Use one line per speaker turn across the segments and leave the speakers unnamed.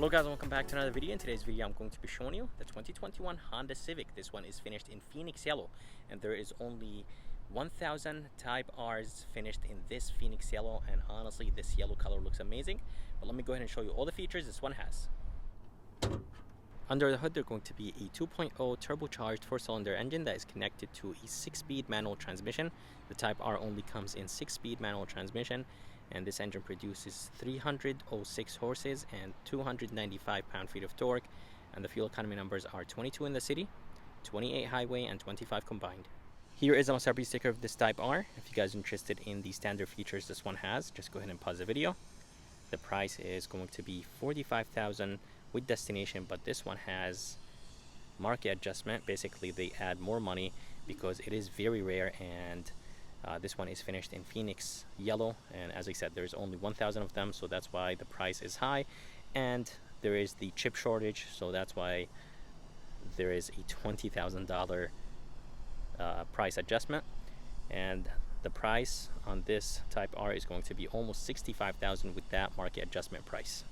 Hello guys, welcome back to another video. In today's video I'm going to be showing you the 2021 Honda Civic. This one is finished in Phoenix Yellow, and there is only 1,000 Type R's finished in this Phoenix Yellow, and honestly this yellow color looks amazing. But let me go ahead and show you all the features this one has. Under the hood, they're going to be a 2.0 turbocharged 4-cylinder engine that is connected to a 6-speed manual transmission. The Type R only comes in 6-speed manual transmission, and this engine produces 306 horses and 295 pound-feet of torque, and the fuel economy numbers are 22 in the city, 28 highway, and 25 combined. Here is a must-have sticker of this Type R. If you guys are interested in the standard features this one has, just go ahead and pause the video. The price is going to be $45,000 with destination, but this one has market adjustment. Basically they add more money because it is very rare, and this one is finished in Phoenix Yellow, and as I said, there's only 1,000 of them, so that's why the price is high. And there is the chip shortage, so that's why there is a $20,000 price adjustment, and the price on this Type R is going to be almost $65,000 with that market adjustment price.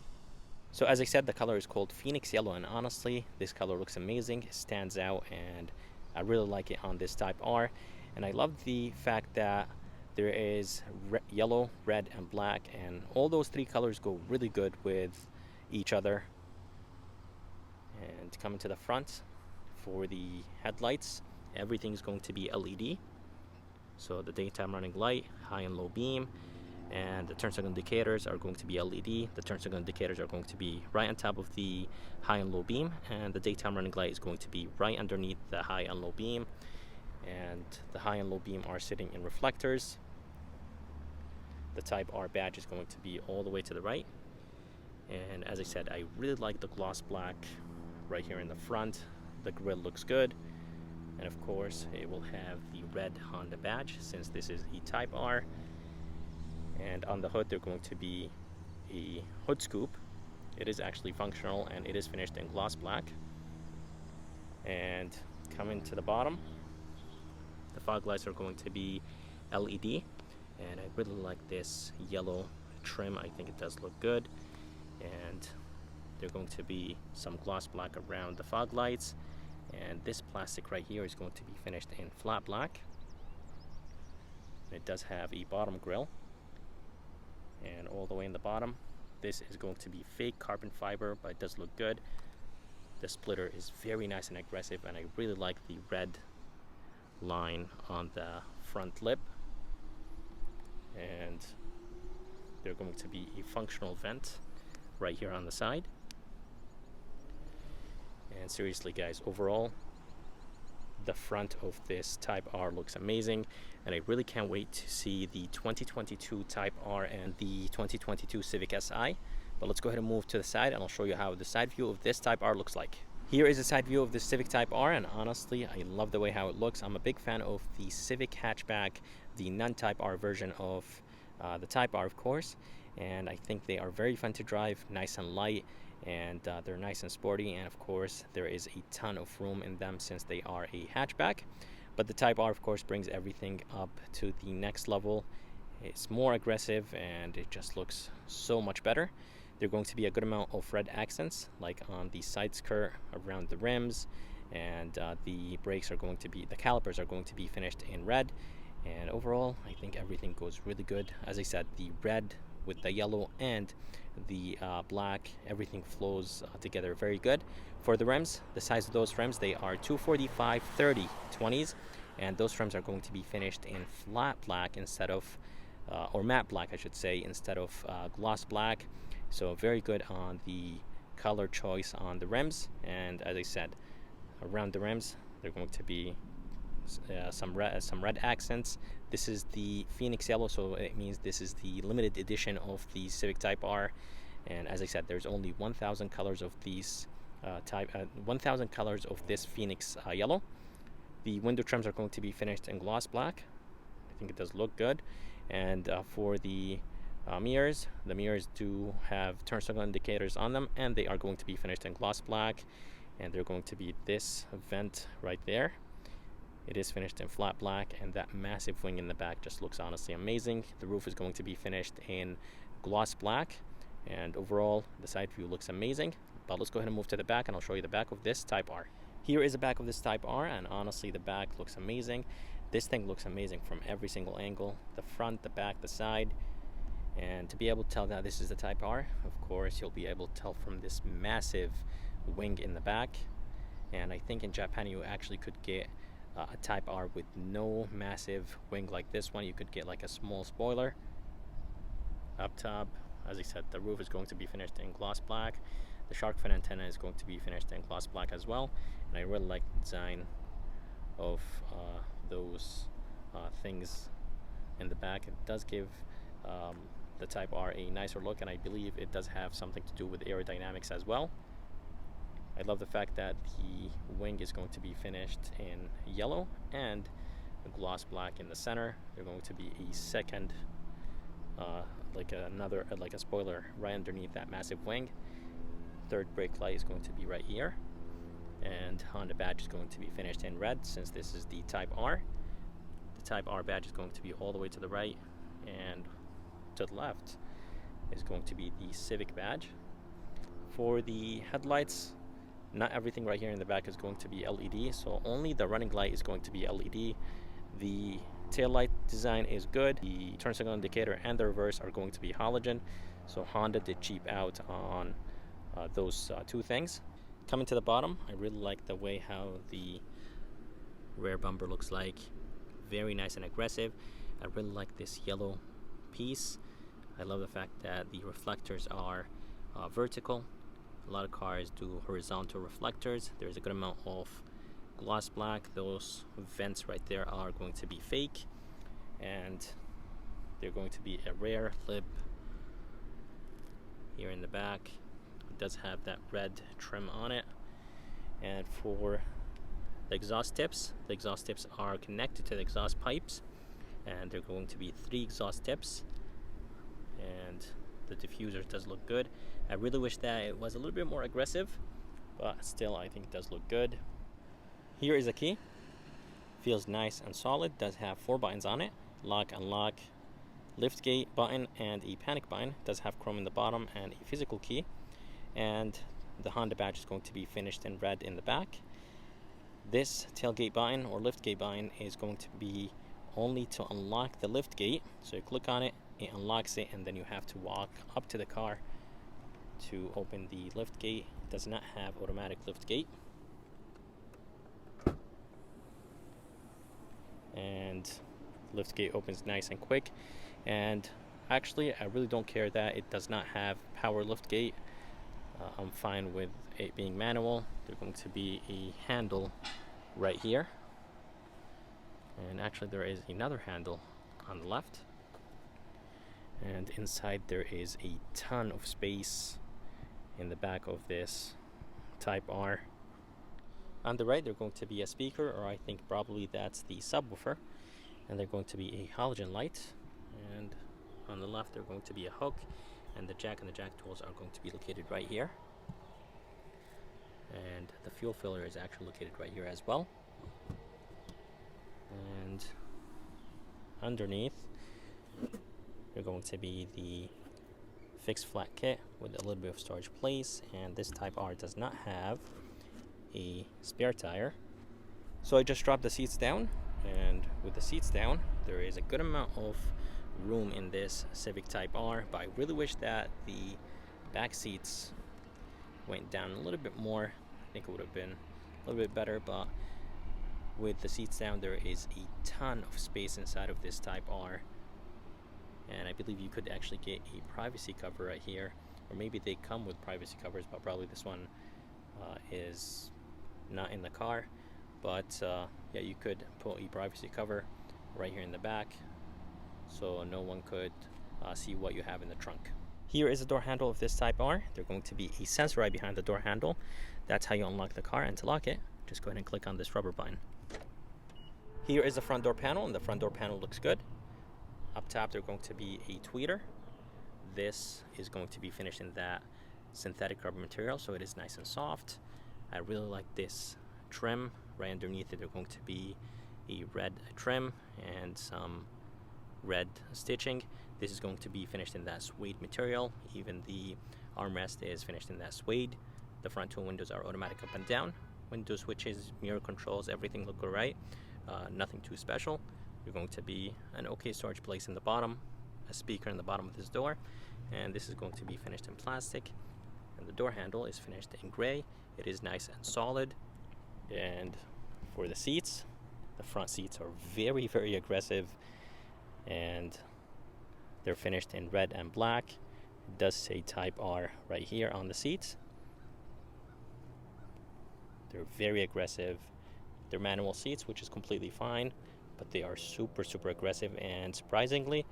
So as I said, the color is called Phoenix Yellow, and honestly this color looks amazing. It stands out, and I really like it on this Type R. And I love the fact that there is yellow, red, and black, and all those three colors go really good with each other. And coming to the front, for the headlights, everything's going to be LED. So the daytime running light, high and low beam, and the turn signal indicators are going to be LED. The turn signal indicators are going to be right on top of the high and low beam, and the daytime running light is going to be right underneath the high and low beam. And the high and low beam are sitting in reflectors. The Type R badge is going to be all the way to the right. And as I said, I really like the gloss black right here in the front. The grille looks good. And of course, it will have the red Honda badge since this is a Type R. And on the hood, there's going to be a hood scoop. It is actually functional, and it is finished in gloss black. And coming to the bottom, the fog lights are going to be LED, and I really like this yellow trim. I think it does look good. And there's going to be some gloss black around the fog lights, and this plastic right here is going to be finished in flat black. It does have a bottom grille, and all the way in the bottom, this is going to be fake carbon fiber, but it does look good. The splitter is very nice and aggressive, and I really like the red line on the front lip. And there's going to be a functional vent right here on the side. And seriously guys, overall the front of this Type R looks amazing, and I really can't wait to see the 2022 Type R and the 2022 Civic Si. But let's go ahead and move to the side, and I'll show you how the side view of this Type R looks like. Here is a side view of the Civic Type R, and honestly I love the way how it looks. I'm a big fan of the Civic hatchback, the non-Type R version of the Type R of course, and I think they are very fun to drive, nice and light, and they're nice and sporty, and of course there is a ton of room in them since they are a hatchback. But the Type R of course brings everything up to the next level. It's more aggressive, and it just looks so much better. There's going to be a good amount of red accents, like on the side skirt, around the rims, and the brakes are going to be, the calipers are going to be finished in red. And overall I think everything goes really good. As I said, the red with the yellow and the black, everything flows together very good. For the rims, the size of those rims, they are 245/30 20s, and those rims are going to be finished in flat black instead of or matte black I should say, instead of gloss black. So very good on the color choice on the rims. And as I said, around the rims they're going to be some red accents. This is the Phoenix Yellow, so it means this is the limited edition of the Civic Type R. And as I said, there's only 1,000 colors of these 1,000 colors of this Phoenix Yellow. The window trims are going to be finished in gloss black. I think it does look good. And for the mirrors, the mirrors do have turn signal indicators on them, and they are going to be finished in gloss black. And they're going to be this vent right there. It is finished in flat black, and that massive wing in the back just looks honestly amazing. The roof is going to be finished in gloss black, And overall, the side view looks amazing. But let's go ahead and move to the back, and I'll show you the back of this Type R. Here is the back of this Type R, and honestly, the back looks amazing. This thing looks amazing from every single angle. The front, the back, the side. And to be able to tell that this is the Type R, of course, you'll be able to tell from this massive wing in the back. And I think in Japan you actually could get a Type R with no massive wing like this one. You could get like a small spoiler up top. As I said, the roof is going to be finished in gloss black. The shark fin antenna is going to be finished in gloss black as well. And I really like the design of those things in the back. It does give the Type R a nicer look, and I believe it does have something to do with aerodynamics as well. I love the fact that the wing is going to be finished in yellow and gloss black in the center. There's going to be a second like a spoiler right underneath that massive wing. Third brake light is going to be right here, and Honda badge is going to be finished in red since this is the Type R. The Type R badge is going to be all the way to the right, and to the left is going to be the Civic badge. For the headlights, not everything right here in the back is going to be LED, so only the running light is going to be LED. The tail light design is good. The turn signal indicator and the reverse are going to be halogen, so Honda did cheap out on those two things. Coming to the bottom, I really like the way how the rear bumper looks like. Very nice and aggressive. I really like this yellow piece. I love the fact that the reflectors are vertical. A lot of cars do horizontal reflectors. There's a good amount of gloss black. Those vents right there are going to be fake, and they're going to be a rear lip here in the back. It does have that red trim on it. And for the exhaust tips are connected to the exhaust pipes, and they're going to be 3 exhaust tips, and the diffuser does look good. I really wish that it was a little bit more aggressive, but still I think it does look good. Here is a key. Feels nice and solid. Does have 4 buttons on it: lock, unlock, lift gate button, and a panic button. Does have chrome in the bottom and a physical key. And the Honda badge is going to be finished in red in the back. This tailgate button or lift gate button is going to be only to unlock the lift gate. So you click on it, it unlocks it, and then you have to walk up to the car to open the lift gate. It does not have automatic lift gate. And lift gate opens nice and quick. And actually, I really don't care that it does not have power lift gate. I'm fine with it being manual. There's going to be a handle right here, and actually there is another handle on the left, and inside there is a ton of space in the back of this Type R. On the right, there's going to be a speaker, or I think probably that's the subwoofer, and there's going to be a halogen light. And on the left, there's going to be a hook, and the jack tools are going to be located right here. And the fuel filler is actually located right here as well. And underneath, there's going to be the fixed flat kit with a little bit of storage place, and this Type R does not have a spare tire. So I just dropped the seats down, and with the seats down, there is a good amount of room in this Civic Type R, but I really wish that the back seats went down a little bit more. I think it would have been a little bit better, but with the seats down, there is a ton of space inside of this Type R, and I believe you could actually get a privacy cover right here, or maybe they come with privacy covers, but probably this one is not in the car. But yeah, you could put a privacy cover right here in the back, so no one could see what you have in the trunk. Here is the door handle of this Type R. There's going to be a sensor right behind the door handle. That's how you unlock the car, and to lock it, just go ahead and click on this rubber button. Here is the front door panel, and the front door panel looks good. Up top, there's going to be a tweeter. This is going to be finished in that synthetic rubber material, so it is nice and soft. I really like this trim. Right underneath it, there's going to be a red trim and some red stitching. This is going to be finished in that suede material. Even the armrest is finished in that suede. The front two windows are automatic up and down. Window switches, mirror controls, everything look alright. Nothing too special. You're going to be an okay storage place in the bottom, a speaker in the bottom of this door, and this is going to be finished in plastic. And the door handle is finished in gray. It is nice and solid. And for the seats, the front seats are very, very aggressive, and they're finished in red and black. It does say Type R right here on the seats. They're very aggressive. They're manual seats, which is completely fine, but they are super, super aggressive, and surprisingly,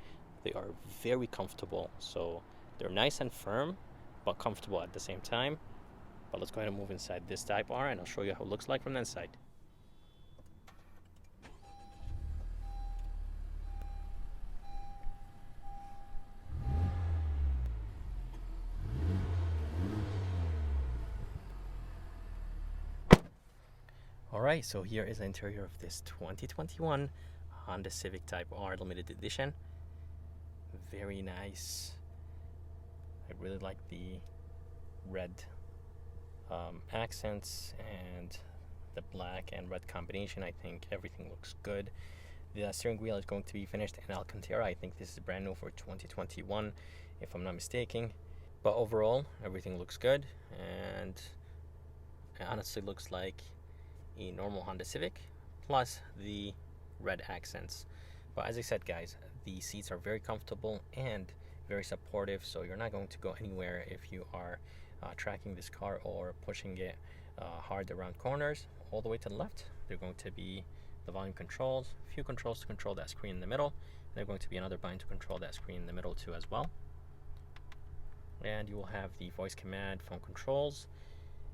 they are very comfortable. So they're nice and firm, but comfortable at the same time. But let's go ahead and move inside this Type R, and I'll show you how it looks like from the inside. Alright, so here is the interior of this 2021 Honda Civic Type R Limited Edition. Very nice. I really like the red accents and the black and red combination. I think everything looks good. The steering wheel is going to be finished in Alcantara. I think this is brand new for 2021, if I'm not mistaken. But overall, everything looks good, and it honestly looks like a normal Honda Civic plus the red accents. But as I said, guys, the seats are very comfortable and very supportive, so you're not going to go anywhere if you are tracking this car or pushing it hard around corners. All the way to the left, they're going to be the volume controls, a few controls to control that screen in the middle. There's going to be another button to control that screen in the middle too as well. And you will have the voice command phone controls.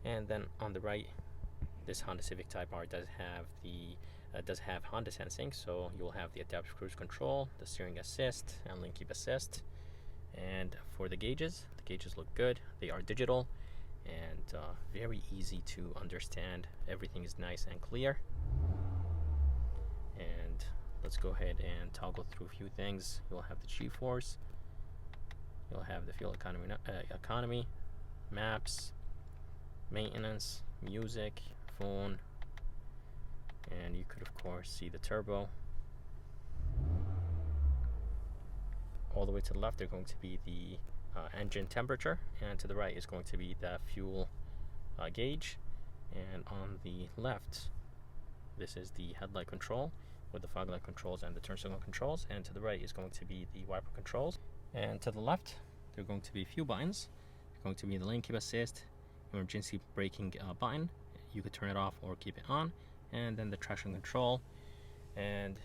And then on the right, this Honda Civic Type R does have Honda sensing, so you'll have the adaptive cruise control, the steering assist, and lane keep assist. And for the gauges look good. They are digital and very easy to understand. Everything is nice and clear. And let's go ahead and toggle through a few things. You'll have the G-force, you'll have the fuel economy, maps, maintenance, music, phone, and you could of course see the turbo. All the way to the left, they're going to be the engine temperature, and to the right is going to be the fuel gauge. And on the left, this is the headlight control with the fog light controls and the turn signal controls, and to the right is going to be the wiper controls. And to the left, there are going to be a few buttons. They're going to be the lane keep assist, emergency braking button. You could turn it off or keep it on, and then the traction control. And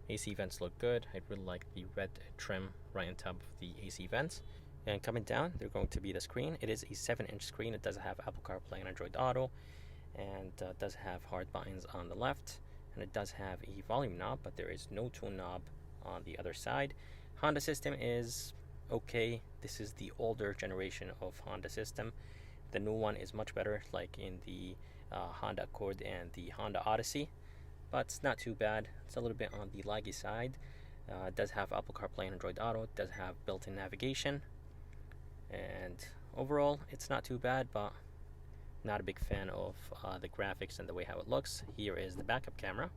AC vents look good. I really like the red trim right on top of the AC vents. And coming down, they're going to be the screen. It is a 7-inch screen. It does have Apple CarPlay and Android Auto, and does have hard buttons on the left, and it does have a volume knob, but there is no tune knob on the other side. Honda system is okay. This is the older generation of Honda system. The new one is much better, like in the Honda Accord and the Honda Odyssey, but it's not too bad. It's a little bit on the laggy side. It does have Apple CarPlay and Android Auto. It does have built-in navigation, and overall it's not too bad, but not a big fan of the graphics and the way how it looks. Here is the backup camera.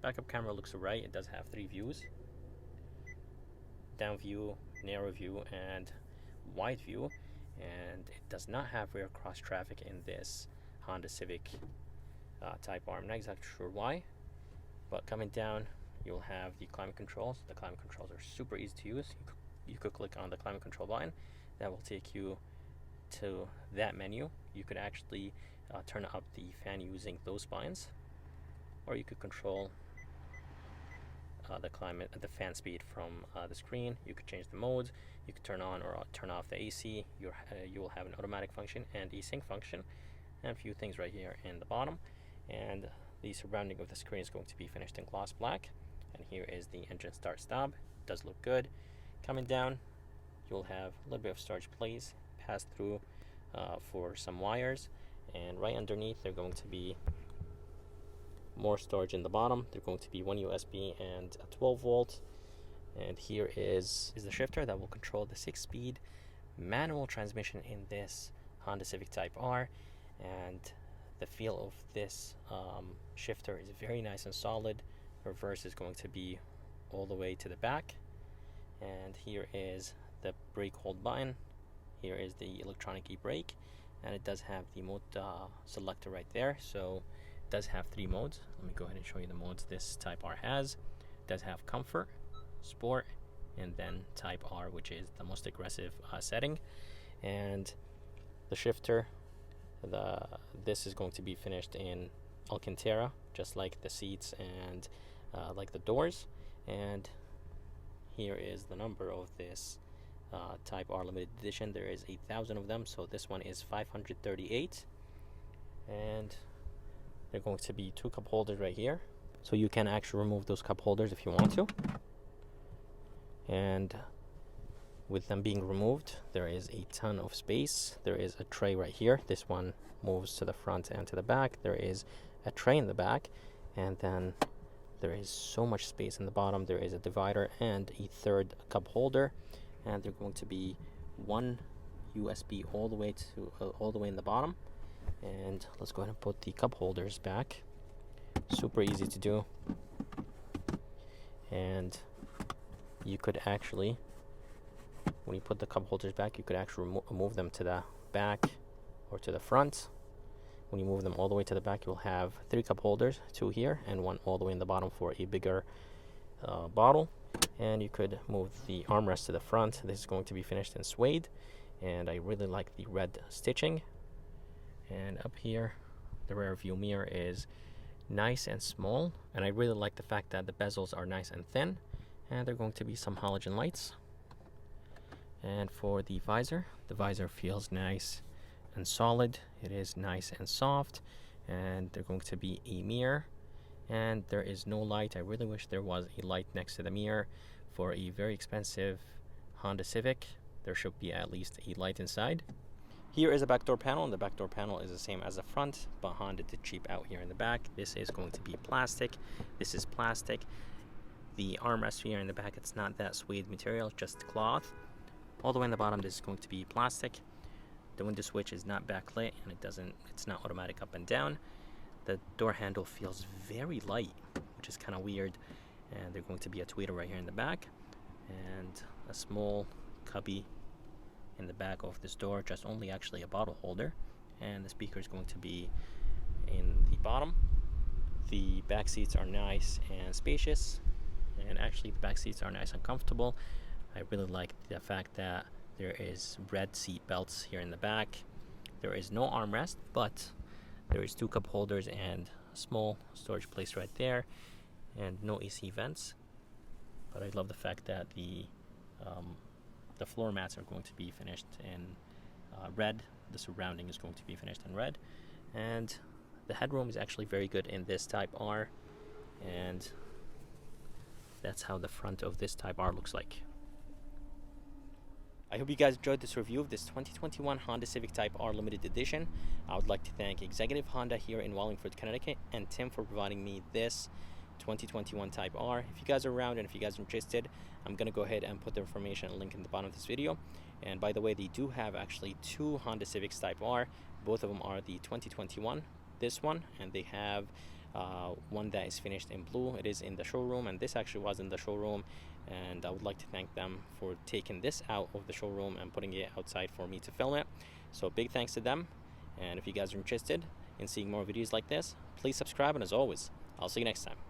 Backup camera looks alright. It does have 3 views: down view, narrow view, and wide view. And it does not have rear cross traffic in this Honda Civic Type R. I'm not exactly sure why, but coming down, you'll have the climate controls. The climate controls are super easy to use. You could click on the climate control button. That will take you to that menu. You could actually turn up the fan using those buttons, or you could control the fan speed from the screen. You could change the modes. You could turn on or turn off the AC. You will have an automatic function and a sync function, and a few things right here in the bottom. And the surrounding of the screen is going to be finished in gloss black. And here is the engine start stop. It does look good. Coming down, you'll have a little bit of storage place passed through for some wires, and right underneath they're going to be more storage in the bottom. They're going to be one USB and a 12 volt, And here is the shifter that will control the 6-speed manual transmission in this Honda Civic Type R. And the feel of this shifter is very nice and solid. Reverse is going to be all the way to the back. And here is the brake hold button. Here is the electronic e-brake, and it does have the mode selector right there. So it does have 3 modes. Let me go ahead and show you the modes this Type R has. It does have Comfort, Sport, and then Type R, which is the most aggressive setting. And the shifter, this is going to be finished in Alcantara, just like the seats and like the doors. And here is the number of this Type R limited edition. There is 8,000 of them, so this one is 538. And there are going to be 2 cup holders right here, so you can actually remove those cup holders if you want to. And with them being removed, there is a ton of space. There is a tray right here. This one moves to the front and to the back. There is a tray in the back, and then there is so much space in the bottom. There is a divider and a 3rd cup holder, and they're going to be 1 USB all the way in the bottom. And let's go ahead and put the cup holders back. Super easy to do. And you could actually, when you put the cup holders back, you could actually move them to the back or to the front. When you move them all the way to the back, you'll have 3 cup holders, 2 here and 1 all the way in the bottom for a bigger bottle. And you could move the armrest to the front. This is going to be finished in suede, and I really like the red stitching. And up here, the rear view mirror is nice and small, and I really like the fact that the bezels are nice and thin. And there are going to be some halogen lights. And for the visor feels nice and solid. It is nice and soft. And there's going to be a mirror, and there is no light. I really wish there was a light next to the mirror. For a very expensive Honda Civic, there should be at least a light inside. Here is a back door panel, and the back door panel is the same as the front, but Honda did cheap out here in the back. This is going to be plastic. This is plastic. The armrest here in the back, it's not that suede material, just cloth. All the way in the bottom, this is going to be plastic. The window switch is not backlit, and it's not automatic up and down. The door handle feels very light, which is kind of weird. And there's going to be a tweeter right here in the back, and a small cubby in the back of this door, just only actually a bottle holder. And the speaker is going to be in the bottom. The back seats are nice and spacious, and actually the back seats are nice and comfortable. I really like the fact that there is red seat belts here in the back. There is no armrest, but there is 2 cup holders and a small storage place right there, and no AC vents. But I love the fact that the floor mats are going to be finished in red. The surrounding is going to be finished in red, and the headroom is actually very good in this Type R, and that's how the front of this Type R looks like. I hope you guys enjoyed this review of this 2021 Honda Civic Type R Limited Edition. I would like to thank Executive Honda here in Wallingford, Connecticut, and Tim for providing me this 2021 Type R. If you guys are around and if you guys are interested, I'm going to go ahead and put the information and link in the bottom of this video. And by the way, they do have actually 2 Honda Civics Type R. Both of them are the 2021, this one, and they have one that is finished in blue. It is in the showroom, and this actually was in the showroom, and I would like to thank them for taking this out of the showroom and putting it outside for me to film it. So big thanks to them. And if you guys are interested in seeing more videos like this, please subscribe, and as always, I'll see you next time.